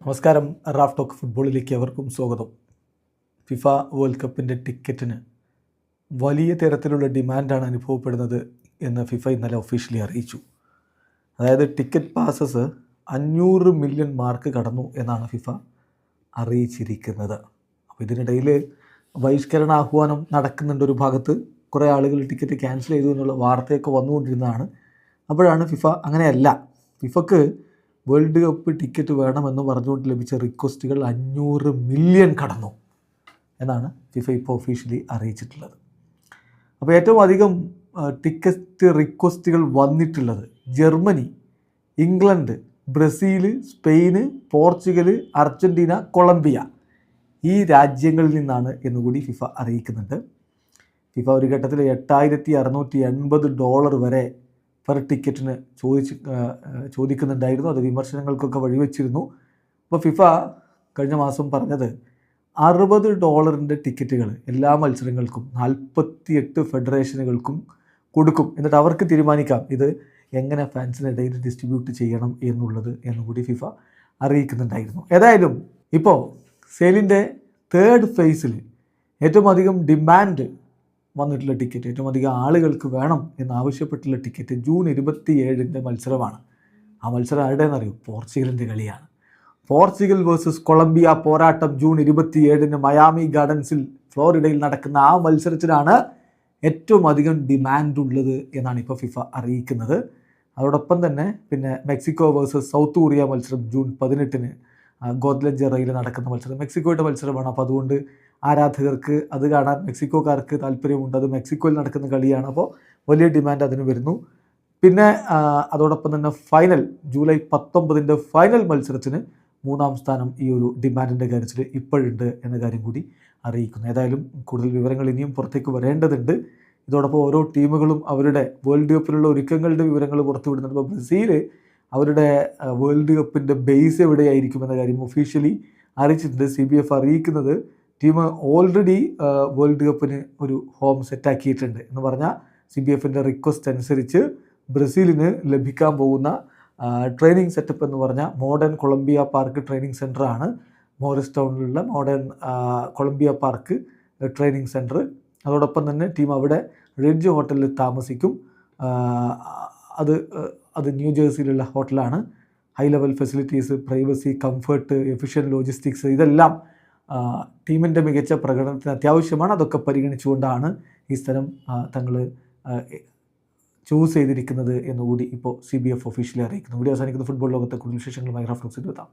നമസ്കാരം. Raf talk ഫുട്ബോളിലേക്ക് അവർക്കും സ്വാഗതം. ഫിഫ വേൾഡ് കപ്പിൻ്റെ ടിക്കറ്റിന് വലിയ തരത്തിലുള്ള ഡിമാൻഡാണ് അനുഭവപ്പെടുന്നത് എന്ന് ഫിഫ ഇന്നലെ ഒഫീഷ്യലി അറിയിച്ചു. അതായത് ടിക്കറ്റ് പാസസ് 500 മില്യൺ മാർക്ക് കടന്നു എന്നാണ് ഫിഫ അറിയിച്ചിരിക്കുന്നത്. അപ്പോൾ ഇതിനിടയിൽ ബഹിഷ്കരണ ആഹ്വാനം നടക്കുന്നുണ്ട്. ഒരു ഭാഗത്ത് കുറേ ആളുകൾ ടിക്കറ്റ് ക്യാൻസൽ ചെയ്തു എന്നുള്ള വാർത്തയൊക്കെ വന്നുകൊണ്ടിരുന്നതാണ്. അപ്പോഴാണ് ഫിഫ അങ്ങനെയല്ല, ഫിഫക്ക് വേൾഡ് കപ്പ് ടിക്കറ്റ് വേണമെന്ന് പറഞ്ഞുകൊണ്ട് ലഭിച്ച റിക്വസ്റ്റുകൾ 500 മില്യൺ കടന്നു എന്നാണ് ഫിഫ ഇപ്പോൾ ഒഫീഷ്യലി അറിയിച്ചിട്ടുള്ളത്. അപ്പോൾ ഏറ്റവും അധികം ടിക്കറ്റ് റിക്വസ്റ്റുകൾ വന്നിട്ടുള്ളത് Germany, England, Brazil, Spain, Portugal, Argentina, Colombia ഈ രാജ്യങ്ങളിൽ നിന്നാണ് എന്നുകൂടി ഫിഫ അറിയിക്കുന്നുണ്ട്. ഫിഫ ഒരു ഘട്ടത്തിൽ $8,680 വരെ പെർ ടിക്കറ്റിന് ചോദിക്കുന്നുണ്ടായിരുന്നു. അത് വിമർശനങ്ങൾക്കൊക്കെ വഴിവെച്ചിരുന്നു. അപ്പോൾ ഫിഫ കഴിഞ്ഞ മാസം പറഞ്ഞത് $60 ടിക്കറ്റുകൾ എല്ലാ മത്സരങ്ങൾക്കും 48 ഫെഡറേഷനുകൾക്കും കൊടുക്കും. എന്നിട്ട് അവർക്ക് തീരുമാനിക്കാം ഇത് എങ്ങനെ ഫാൻസിനിടയിൽ ഡിസ്ട്രിബ്യൂട്ട് ചെയ്യണം എന്നുകൂടി ഫിഫ അറിയിക്കുന്നുണ്ടായിരുന്നു. ഏതായാലും ഇപ്പോൾ സെയിലിൻ്റെ 3rd ഫേസിൽ ഏറ്റവും അധികം ഡിമാൻഡ് വന്നിട്ടുള്ള ടിക്കറ്റ്, ഏറ്റവും അധികം ആളുകൾക്ക് വേണം എന്നാവശ്യപ്പെട്ടുള്ള ടിക്കറ്റ് ജൂൺ 27 മത്സരമാണ്. ആ മത്സരം ആരുടെയെന്നറിയും? പോർച്ചുഗലിൻ്റെ കളിയാണ്. പോർച്ചുഗൽ വേഴ്സസ് കൊളംബിയ പോരാട്ടം ജൂൺ 27 മയാമി ഗാർഡൻസിൽ ഫ്ലോറിഡയിൽ നടക്കുന്ന ആ മത്സരത്തിനാണ് ഏറ്റവും അധികം ഡിമാൻഡ് ഉള്ളത് എന്നാണ് ഇപ്പോൾ ഫിഫ അറിയിക്കുന്നത്. അതോടൊപ്പം തന്നെ പിന്നെ മെക്സിക്കോ വേഴ്സസ് സൗത്ത് കൊറിയ മത്സരം ജൂൺ 18 ഗോദ്ലജറയിൽ നടക്കുന്ന മത്സരം മെക്സിക്കോയുടെ മത്സരമാണ്. അപ്പോൾ അതുകൊണ്ട് ആരാധകർക്ക് അത് കാണാൻ മെക്സിക്കോക്കാർക്ക് താല്പര്യമുണ്ട്. അത് മെക്സിക്കോയിൽ നടക്കുന്ന കളിയാണ്. അപ്പോൾ വലിയ ഡിമാൻഡ് അതിന് വരുന്നു. പിന്നെ അതോടൊപ്പം തന്നെ ഫൈനൽ ജൂലൈ 19 ഫൈനൽ മത്സരത്തിന് 3ാം സ്ഥാനം ഈ ഒരു ഡിമാൻഡിൻ്റെ കാര്യത്തിൽ ഇപ്പോഴുണ്ട് എന്ന കാര്യം കൂടി അറിയിക്കുന്നു. ഏതായാലും കൂടുതൽ വിവരങ്ങൾ ഇനിയും പുറത്തേക്ക് വരേണ്ടതുണ്ട്. ഇതോടൊപ്പം ഓരോ ടീമുകളും അവരുടെ വേൾഡ് കപ്പിലുള്ള ഒരുക്കങ്ങളുടെ വിവരങ്ങൾ പുറത്തുവിടുന്നുണ്ട്. ഇപ്പോൾ ബ്രസീൽ അവരുടെ വേൾഡ് കപ്പിൻ്റെ ബേസ് എവിടെയായിരിക്കുമെന്ന കാര്യം ഒഫീഷ്യലി അറിയിച്ചിട്ടുണ്ട്. CBF അറിയിക്കുന്നത് ടീം ഓൾറെഡി വേൾഡ് കപ്പിന് ഒരു ഹോം സെറ്റാക്കിയിട്ടുണ്ട് എന്ന് പറഞ്ഞാൽ CBFൻ്റെ റിക്വസ്റ്റ് അനുസരിച്ച് ബ്രസീലിന് ലഭിക്കാൻ പോകുന്ന ട്രെയിനിങ് സെറ്റപ്പ് എന്ന് പറഞ്ഞാൽ മോഡേൺ കൊളംബിയ പാർക്ക് ട്രെയിനിങ് സെൻ്ററാണ്. മോറിസ് ടൗണിലുള്ള modern Columbia park training centre. അതോടൊപ്പം തന്നെ ടീം അവിടെ റിഡ്ജ് ഹോട്ടലിൽ താമസിക്കും. അത് ന്യൂ ജേഴ്സിയിലുള്ള ഹോട്ടലാണ്. High level facilities, privacy, comfort, efficient logistics ഇതെല്ലാം ടീമിൻ്റെ മികച്ച പ്രകടനത്തിന് അത്യാവശ്യമാണ്. അതൊക്കെ പരിഗണിച്ചുകൊണ്ടാണ് ഈ സ്ഥലം തങ്ങൾ ചൂസ് ചെയ്തിരിക്കുന്നത് എന്നുകൂടി ഇപ്പോൾ CBF ഒഫീഷ്യലി അറിയിക്കുന്നു. വീഡിയോ അവസാനിക്കുന്ന ഫുട്ബോൾ ലോകത്തെ കൂടുതൽ വിശേഷങ്ങളുമായി റാഫ് ടോക്സിൽ എത്താം.